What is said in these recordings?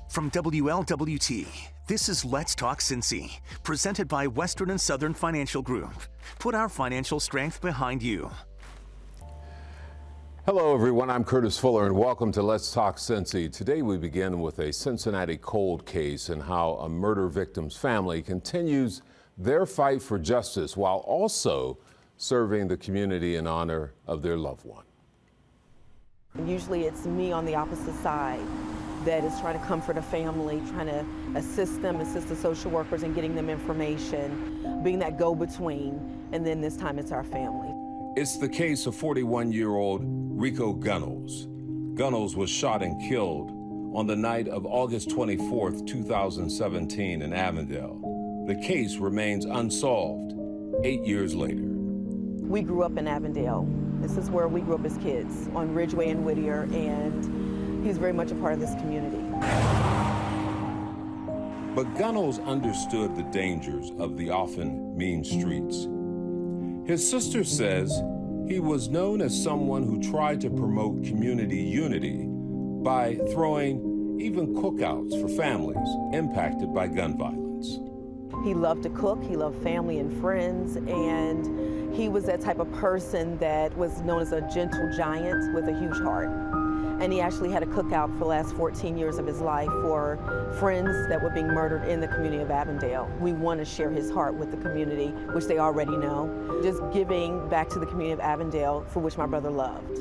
From WLWT, this is Let's Talk Cincy, presented by Western and Southern Financial Group. Put our financial strength behind you. Hello everyone, I'm Curtis Fuller and welcome to Let's Talk Cincy. Today we begin with a Cincinnati cold case and how a murder victim's family continues their fight for justice while also serving the community in honor of their loved one. Usually it's me on the opposite side that is trying to comfort a family, trying to assist them, assist the social workers in getting them information, being that go-between, and then this time it's our family. It's the case of 41-year-old Rico Gunnels. Gunnels was shot and killed on the night of August 24th, 2017 in Avondale. The case remains unsolved 8 years later. We grew up in Avondale. This is where we grew up as kids, on Ridgeway and Whittier, and he's very much a part of this community. But Gunnels understood the dangers of the often mean streets. His sister says he was known as someone who tried to promote community unity by throwing even cookouts for families impacted by gun violence. He loved to cook, he loved family and friends, and he was that type of person that was known as a gentle giant with a huge heart. And he actually had a cookout for the last 14 years of his life for friends that were being murdered in the community of Avondale. We want to share his heart with the community, which they already know. Just giving back to the community of Avondale, for which my brother loved.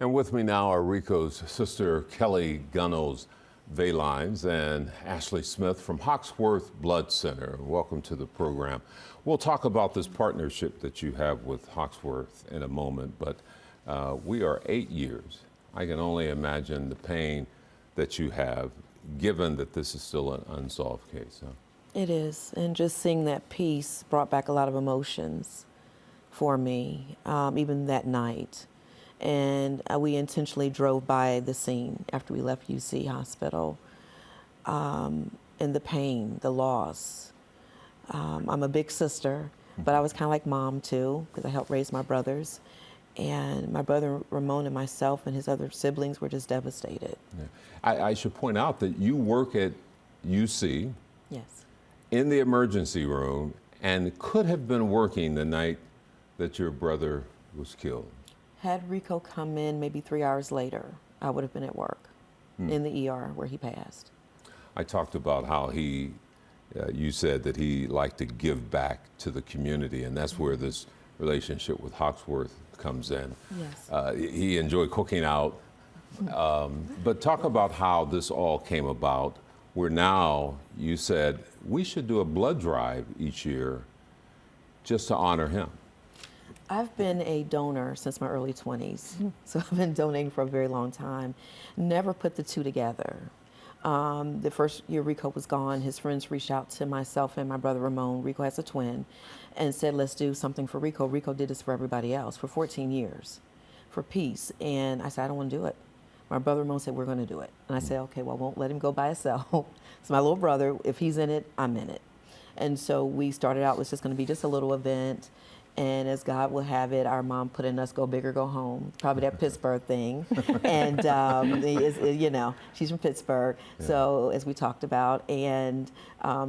And with me now are Rico's sister, Kelly Gunnels Valines, and Ashley Smith from Hawksworth Blood Center. Welcome to the program. We'll talk about this partnership that you have with Hawksworth in a moment, but we are 8 years. I can only imagine the pain that you have, given that this is still an unsolved case. Huh? It is, and just seeing that piece brought back a lot of emotions for me, even that night. And we intentionally drove by the scene after we left UC Hospital, and the pain, the loss. I'm a big sister, but I was kind of like mom too, because I helped raise my brothers. And my brother Ramon and myself and his other siblings were just devastated. Yeah. I should point out that you work at UC, Yes. in the emergency room, and could have been working the night that your brother was killed. Had Rico come in maybe 3 hours later, I would have been at work in the ER where he passed. I talked about how he, you said that he liked to give back to the community, and that's where this relationship with Hawksworth comes in. Yes. He enjoyed cooking out, but talk about how this all came about, where now you said we should do a blood drive each year just to honor him. I've been a donor since my early 20s, so I've been donating for a very long time. Never put the two together. The first year Rico was gone, his friends reached out to myself and my brother Ramon, Rico has a twin, and said, let's do something for Rico. Rico did this for everybody else for 14 years, for peace. And I said, I don't want to do it. My brother Ramon said, we're going to do it. And I said, okay, well, I won't let him go by himself. So my little brother, if he's in it, I'm in it. And so we started out with just going to be just a little event. And as God will have it, our mom put in us go big or go home, probably that Pittsburgh thing. And, you know, she's from Pittsburgh. Yeah. So as we talked about, and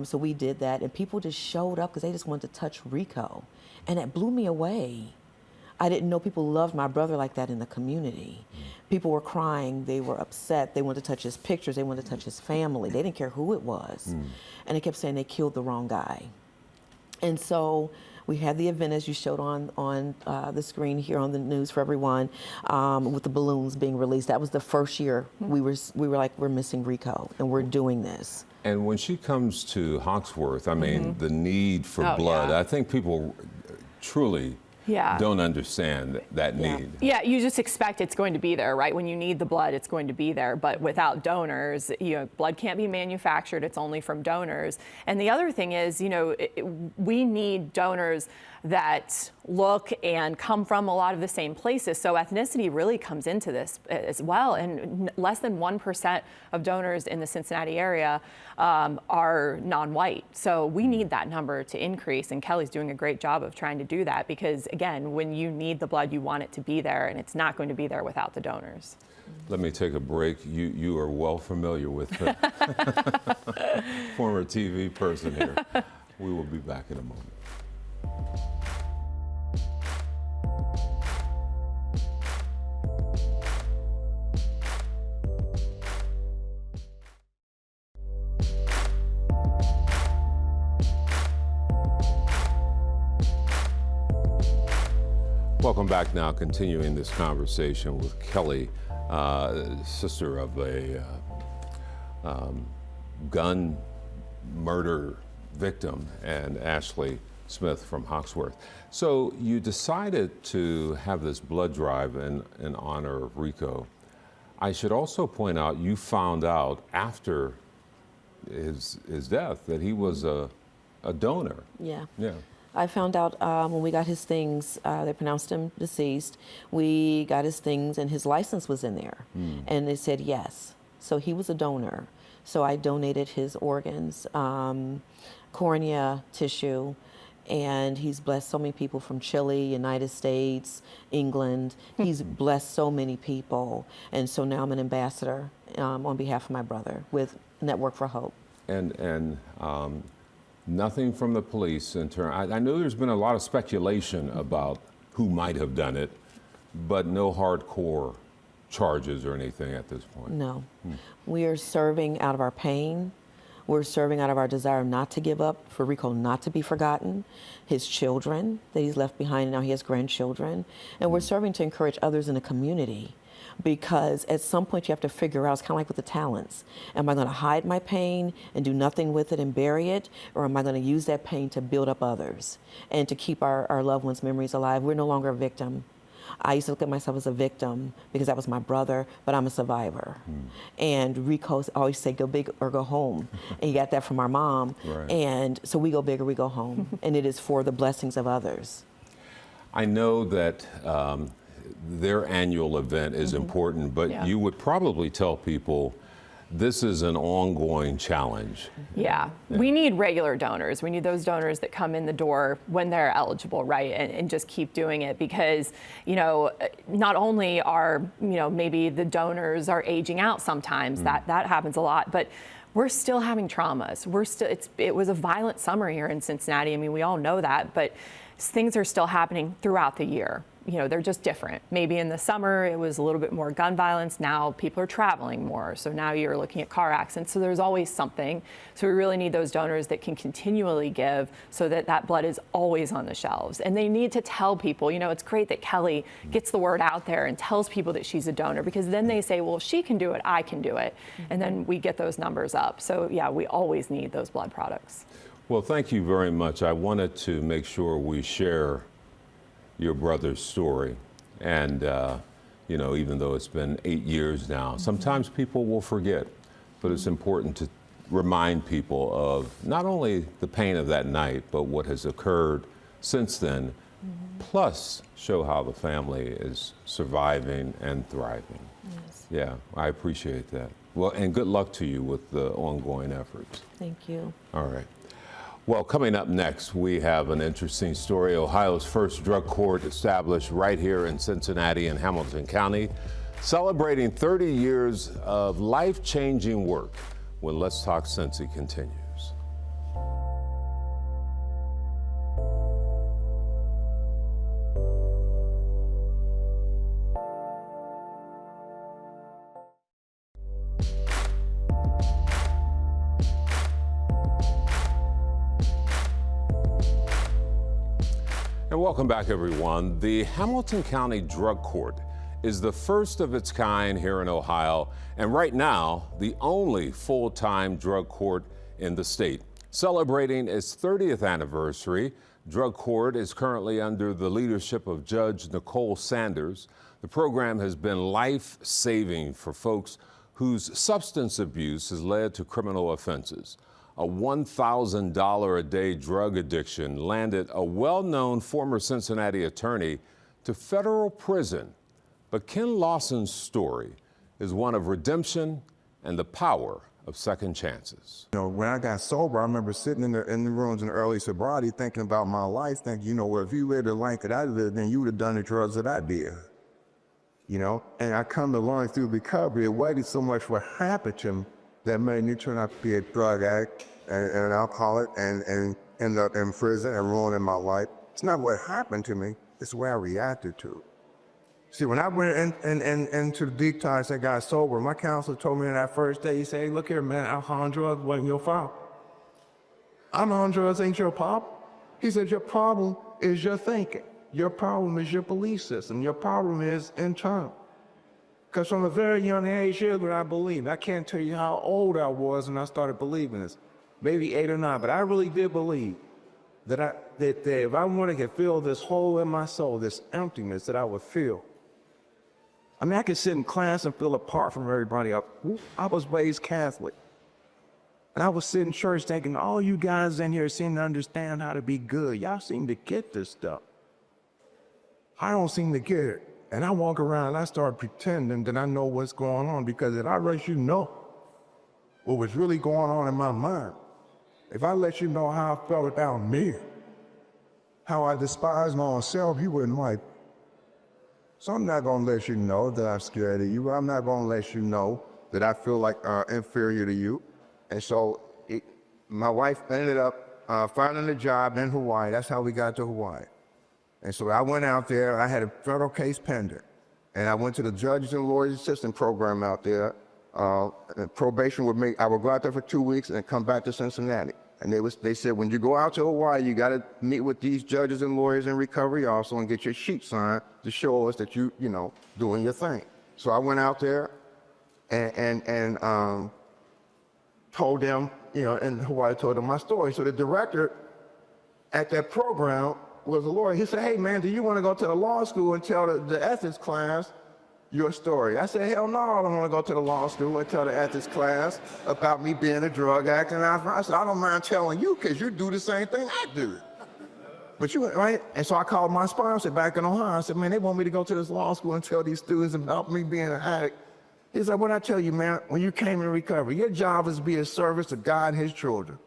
so we did that. And people just showed up because they just wanted to touch Rico. And it blew me away. I didn't know people loved my brother like that in the community. People were crying, they were upset, they wanted to touch his pictures, they wanted to touch his family. They didn't care who it was. And they kept saying they killed the wrong guy. And so we had the event, as you showed on the screen here on the news for everyone, with the balloons being released. That was the first year we were like, we're missing Rico, and we're doing this. And when she comes to Hawksworth, I mean, the need for blood, I think people truly don't understand that need. Yeah, you just expect it's going to be there, right? When you need the blood, it's going to be there. But without donors, you know, blood can't be manufactured. It's only from donors. And the other thing is, you know, we need donors that look and come from a lot of the same places. So ethnicity really comes into this as well. And less than 1% of donors in the Cincinnati area are non-white. So we need that number to increase. And Kelly's doing a great job of trying to do that because, again, when you need the blood, you want it to be there, and it's not going to be there without the donors. Let me take a break. You are well familiar with the former TV person here. We will be back in a moment. Welcome back now, continuing this conversation with Kelly, sister of a gun murder victim, and Ashley Smith from Hawksworth. So you decided to have this blood drive in honor of Rico. I should also point out you found out after his death that he was a donor. Yeah. Yeah. I found out when we got his things, they pronounced him deceased. We got his things and his license was in there. And they said yes. So he was a donor. So I donated his organs, cornea, tissue, and he's blessed so many people from Chile, United States, England. He's blessed so many people. And so now I'm an ambassador on behalf of my brother with Network for Hope. And nothing from the police in turn. I know there's been a lot of speculation about who might have done it, but no hardcore charges or anything at this point. No. We are serving out of our pain. We're serving out of our desire not to give up, for Rico not to be forgotten, his children that he's left behind, and now he has grandchildren. And we're serving to encourage others in the community. Because at some point you have to figure out, it's kind of like with the talents. Am I going to hide my pain and do nothing with it and bury it? Or am I going to use that pain to build up others and to keep our loved ones' memories alive? We're no longer a victim. I used to look at myself as a victim because that was my brother, but I'm a survivor. And Rico always said, go big or go home. And he got that from our mom. Right. And so we go big or we go home. And it is for the blessings of others. I know that their annual event is important, but you would probably tell people this is an ongoing challenge. Yeah, we need regular donors. We need those donors that come in the door when they're eligible, right? And just keep doing it because, you know, not only are, you know, maybe the donors are aging out sometimes, that happens a lot, but we're still having traumas. It was a violent summer here in Cincinnati. I mean, we all know that, but things are still happening throughout the year. You know, they're just different. Maybe in the summer it was a little bit more gun violence. Now people are traveling more. So now you're looking at car accidents. So there's always something. So we really need those donors that can continually give so that that blood is always on the shelves. And they need to tell people, you know, it's great that Kelly gets the word out there and tells people that she's a donor, because then they say, well, if she can do it, I can do it. And then we get those numbers up. So yeah, we always need those blood products. Well, thank you very much. I wanted to make sure we share your brother's story. And, you know, even though it's been 8 years now, sometimes people will forget, but it's important to remind people of not only the pain of that night, but what has occurred since then, plus show how the family is surviving and thriving. Yes. Yeah, I appreciate that. Well, and good luck to you with the ongoing efforts. Thank you. All right. Well, coming up next, we have an interesting story. Ohio's first drug court established right here in Cincinnati and Hamilton County, celebrating 30 years of life-changing work when Let's Talk Cincy continues. And welcome back, everyone. The Hamilton County Drug Court is the first of its kind here in Ohio, and right now, the only full-time drug court in the state. Celebrating its 30th anniversary, Drug Court is currently under the leadership of Judge Nicole Sanders. The program has been life-saving for folks whose substance abuse has led to criminal offenses. a $1,000 a day drug addiction landed a well-known former Cincinnati attorney to federal prison. But Ken Lawson's story is one of redemption and the power of second chances. You know, when I got sober, I remember sitting in the rooms in early sobriety thinking about my life, thinking, you know, well, if you lived the life that I lived, then you would have done the drugs that I did. You know, and I come to learn through recovery, it wasn't so much what happened to me that made me turn out to be a drug addict and an alcoholic and end up in prison and ruining my life. It's not what happened to me, it's the way I reacted to it. See, when I went into the detox and got sober, my counselor told me on that first day, he said, hey, look here, man, alcohol and drugs wasn't your fault. Alcohol and drugs ain't your problem. He said, your problem is your thinking. Your problem is your belief system. Your problem is internal. Because from a very young age, here's what I believed. I can't tell you how old I was when I started believing this. Maybe 8 or 9, but I really did believe that if I wanted to feel this hole in my soul, this emptiness that I would feel. I mean, I could sit in class and feel apart from everybody else. I was raised Catholic. And I was sitting in church thinking, all you guys in here seem to understand how to be good. Y'all seem to get this stuff. I don't seem to get it. And I walk around and I start pretending that I know what's going on, because if I let you know what was really going on in my mind, if I let you know how I felt about me, how I despise myself, you wouldn't like. So I'm not gonna let you know that I'm scared of you. I'm not gonna let you know that I feel like inferior to you. And so my wife ended up finding a job in Hawaii. That's how we got to Hawaii. And so I went out there, I had a federal case pending. And I went to the Judges and Lawyers Assistant Program out there. Probation would I would go out there for 2 weeks and come back to Cincinnati. And they said, when you go out to Hawaii, you gotta meet with these judges and lawyers in recovery also and get your sheet signed to show us that you know, doing your thing. So I went out there and told them, you know, in Hawaii, told them my story. So the director at that program was a lawyer. He said, hey man, do you want to go to the law school and tell the ethics class your story? I said, hell no, I don't want to go to the law school and tell the ethics class about me being a drug addict. And I said, I don't mind telling you because you do the same thing I do. But you, right? And so I called my sponsor back in Ohio. I said, man, they want me to go to this law school and tell these students about me being an addict. He said, what I tell you, man, when you came in recovery, your job is to be a service to God and his children.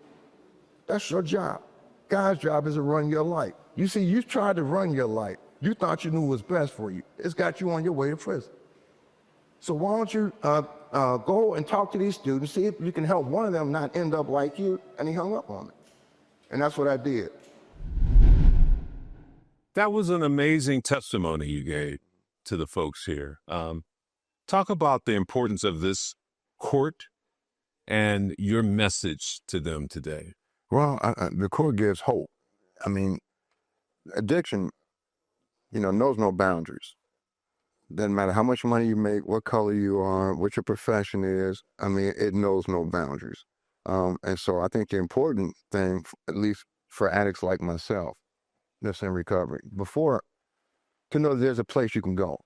That's your job. God's job is to run your life. You see, you tried to run your life. You thought you knew what was best for you. It's got you on your way to prison. So why don't you go and talk to these students, see if you can help one of them not end up like you, and he hung up on me. And that's what I did. That was an amazing testimony you gave to the folks here. Talk about the importance of this court and your message to them today. Well, the court gives hope. I mean, addiction, you know, knows no boundaries. Doesn't matter how much money you make, what color you are, what your profession is. I mean, it knows no boundaries. And so I think the important thing, at least for addicts like myself, that's in recovery, to know there's a place you can go,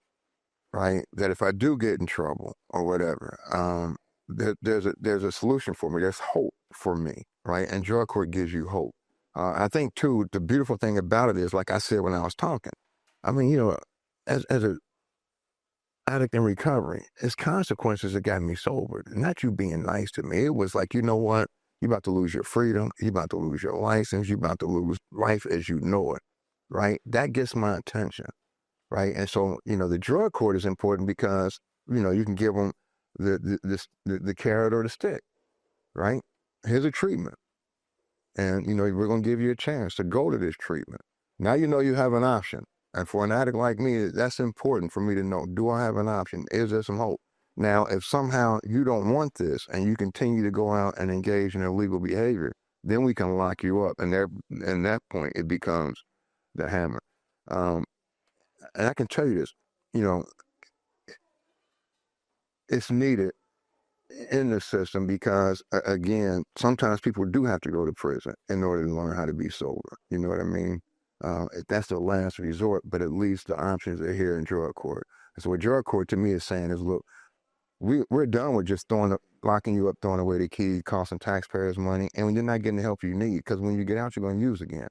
right? That if I do get in trouble or whatever, there's a solution for me. There's hope for me, right? And drug court gives you hope. I think too, the beautiful thing about it is, like I said when I was talking, I mean, you know, as a addict in recovery, it's consequences that got me sober. Not you being nice to me. It was like, you know what? You're about to lose your freedom. You're about to lose your license. You're about to lose life as you know it, right? That gets my attention, right? And so, you know, the drug court is important because, you know, you can give them the carrot or the stick, right? Here's a treatment. And, you know, we're going to give you a chance to go to this treatment. Now you know you have an option. And for an addict like me, that's important for me to know. Do I have an option? Is there some hope? Now, if somehow you don't want this and you continue to go out and engage in illegal behavior, then we can lock you up. And there, at that point, it becomes the hammer. And I can tell you this, you know, it's needed in the system because, again, sometimes people do have to go to prison in order to learn how to be sober. You know what I mean? That's the last resort, but at least the options are here in drug court. And so what drug court to me is saying is, look, We're done with just locking you up, throwing away the key, costing taxpayers money, and you're not getting the help you need, because when you get out, you're going to use again.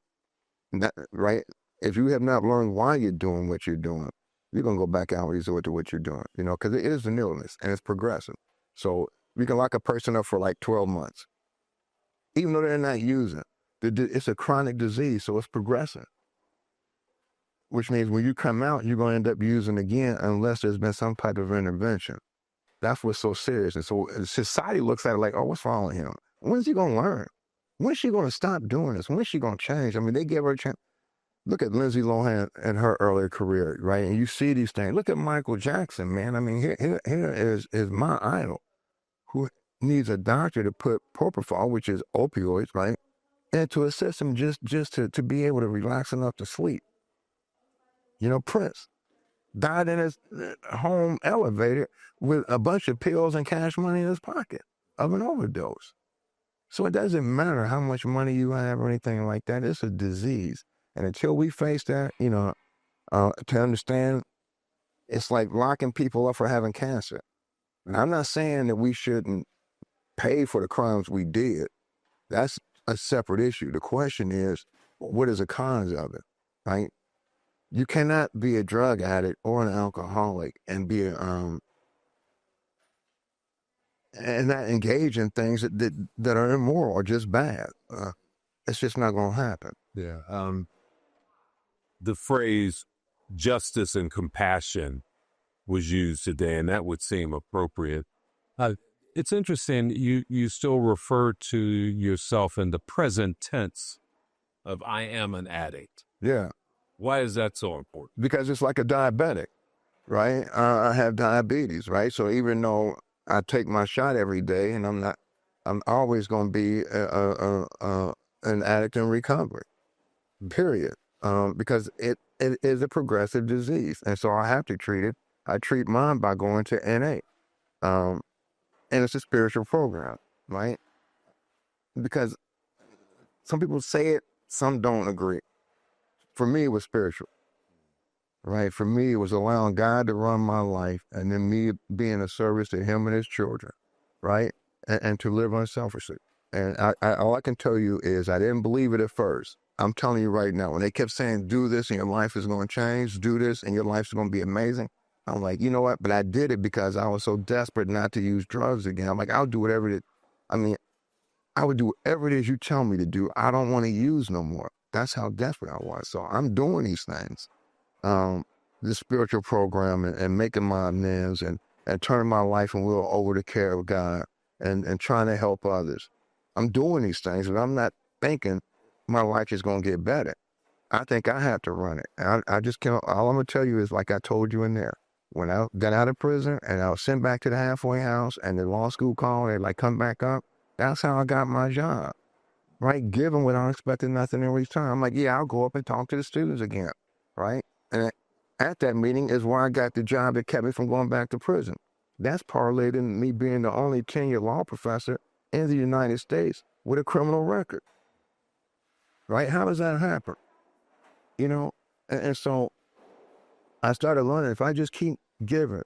Right? If you have not learned why you're doing what you're doing, you're going to go back out and resort to what you're doing, because it is an illness and it's progressive. So we can lock a person up for like 12 months, even though they're not using. It's a chronic disease, so it's progressive, which means when you come out, you're going to end up using again unless there's been some type of intervention. That's what's so serious. And so society looks at it like, oh, what's wrong with him? When's he going to learn? When's she going to stop doing this? When's she going to change? I mean, they gave her a chance. Look at Lindsay Lohan and her earlier career, right? And you see these things. Look at Michael Jackson, man. I mean, here is my idol, who needs a doctor to put propofol, which is opioids, right, and to assist him just to be able to relax enough to sleep. Prince died in his home elevator with a bunch of pills and cash money in his pocket of an overdose. So it doesn't matter how much money you have or anything like that. It's a disease. And until we face that, to understand, it's like locking people up for having cancer. And I'm not saying that we shouldn't pay for the crimes we did. That's a separate issue. The question is, what is the cause of it, right? You cannot be a drug addict or an alcoholic and be and not engage in things that are immoral or just bad. It's just not going to happen. Yeah. The phrase justice and compassion was used today, and that would seem appropriate. It's interesting, you still refer to yourself in the present tense of I am an addict. Yeah. Why is that so important? Because it's like a diabetic, right? I have diabetes, right? So even though I take my shot every day, and I'm always going to be an addict in recovery, period. Because it is a progressive disease, and so I have to treat it. I treat mine by going to NA, and it's a spiritual program, right? Because some people say it, some don't agree. For me, it was spiritual, right? For me, it was allowing God to run my life, and then me being a service to Him and His children, right? And to live unselfishly. And all I can tell you is I didn't believe it at first. I'm telling you right now, when they kept saying, do this and your life is going to change, do this and your life is going to be amazing, I'm like, you know what? But I did it because I was so desperate not to use drugs again. I'm like, I'll do whatever it is. I mean, I would do whatever it is you tell me to do. I don't want to use no more. That's how desperate I was. So I'm doing these things, this spiritual program and making my amends and turning my life and will over to care of God and trying to help others. I'm doing these things, and I'm not thinking my life is going to get better. I think I have to run it. I just can't. All I'm going to tell you is, like I told you in there, when I got out of prison and I was sent back to the halfway house and the law school called, they like, come back up. That's how I got my job, right? Given without expecting nothing in return. I'm like, yeah, I'll go up and talk to the students again, right? And at that meeting is where I got the job that kept me from going back to prison. That's parlayed in me being the only tenured law professor in the United States with a criminal record, right? How does that happen? And so I started learning, if I just keep giving,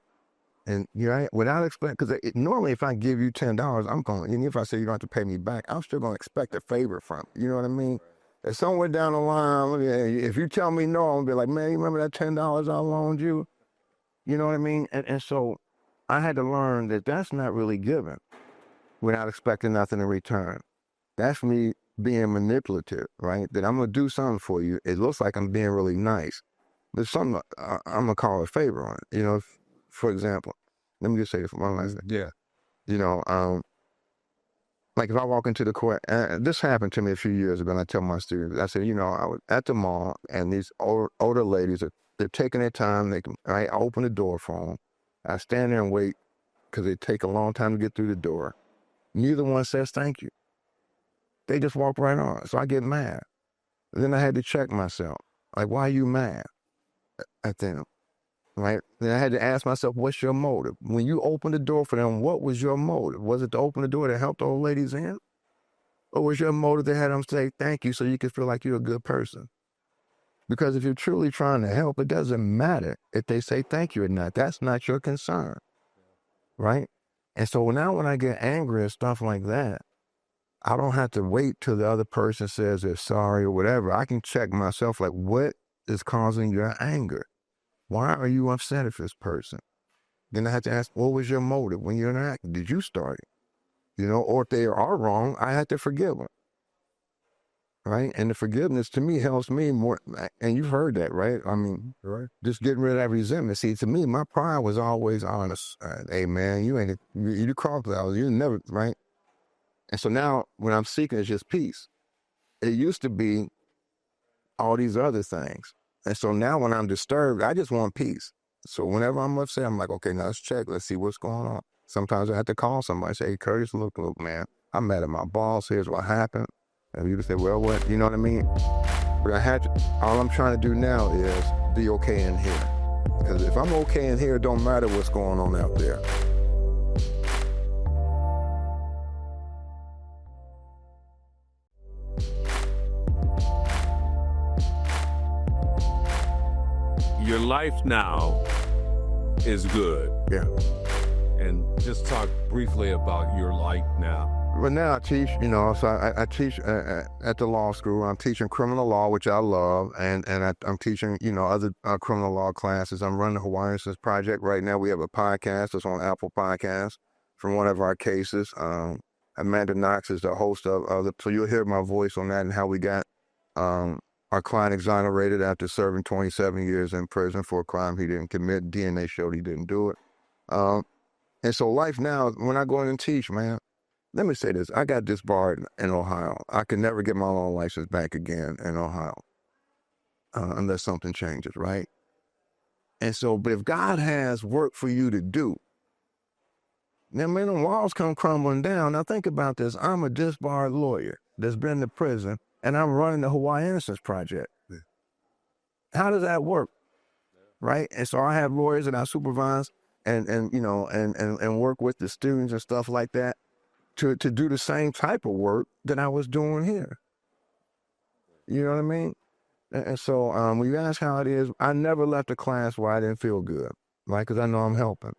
and without expecting, because normally if I give you $10, I'm going, and if I say you don't have to pay me back, I'm still going to expect a favor from you. You know what I mean? If somewhere down the line, if you tell me no, I'm going to be like, man, you remember that $10 I loaned you? You know what I mean? And so I had to learn that that's not really giving without expecting nothing in return. That's me being manipulative, right? That I'm going to do something for you. It looks like I'm being really nice. There's something I'm going to call a favor on it. For example, let me just say this one last thing. Yeah. Like if I walk into the court, this happened to me a few years ago, and I tell my students, I said, I was at the mall, and these older ladies, they're taking their time. I open the door for them. I stand there and wait because they take a long time to get through the door. Neither one says thank you. They just walk right on. So I get mad. Then I had to check myself. Like, why are you mad at them? Right? Then I had to ask myself, what's your motive? When you opened the door for them, what was your motive? Was it to open the door to help the old ladies in? Or was your motive to have them say thank you so you can feel like you're a good person? Because if you're truly trying to help, it doesn't matter if they say thank you or not. That's not your concern. right? And so now when I get angry and stuff like that, I don't have to wait till the other person says they're sorry or whatever. I can check myself, like, what is causing your anger? Why are you upset at this person? Then I have to ask, what was your motive when you're interacting? Did you start it? Or if they are wrong, I have to forgive them. Right? And the forgiveness to me helps me more. And you've heard that, right? I mean, right? Just getting rid of that resentment. See, to me, my pride was always honest. Hey, man, you the crocodile. You never, right? And so now what I'm seeking is just peace. It used to be all these other things. And so now when I'm disturbed, I just want peace. So whenever I'm upset, I'm like, okay, now let's check. Let's see what's going on. Sometimes I have to call somebody, say, hey, Curtis, look, man, I'm mad at my boss. Here's what happened. And you can say, well, what? You know what I mean? But all I'm trying to do now is be okay in here. Because if I'm okay in here, it don't matter what's going on out there. Your life now is good. Yeah. And just talk briefly about your life now. But now I teach, so I teach at the law school. I'm teaching criminal law, which I love, and I'm teaching, other criminal law classes. I'm running the Hawaiian Innocence Project right now. We have a podcast that's on Apple Podcasts from one of our cases. Amanda Knox is the host of so you'll hear my voice on that and how we got our client exonerated after serving 27 years in prison for a crime he didn't commit. DNA showed he didn't do it. And so life now, when I go in and teach, man, let me say this. I got disbarred in Ohio. I can never get my law license back again in Ohio unless something changes, right? And so, but if God has work for you to do, then when the walls come crumbling down, now think about this. I'm a disbarred lawyer that's been to prison, and I'm running the Hawaiian Innocence Project. How does that work, right? And so I have lawyers that I supervise and work with the students and stuff like that to do the same type of work that I was doing here. You know what I mean? And so when you ask how it is, I never left a class where I didn't feel good, right? Because I know I'm helping,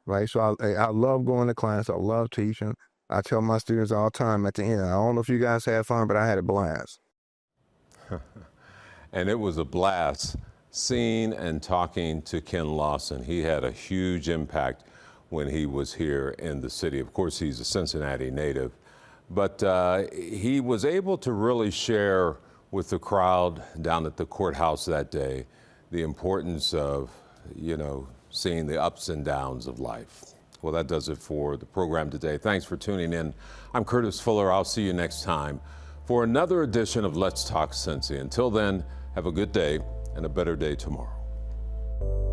right? So I love going to class. I love teaching. I tell my students all the time at the end, I don't know if you guys had fun, but I had a blast. And it was a blast seeing and talking to Ken Lawson. He had a huge impact when he was here in the city. Of course, he's a Cincinnati native, but he was able to really share with the crowd down at the courthouse that day the importance of, seeing the ups and downs of life. Well, that does it for the program today. Thanks for tuning in. I'm Curtis Fuller. I'll see you next time for another edition of Let's Talk Cincy. Until then, have a good day and a better day tomorrow.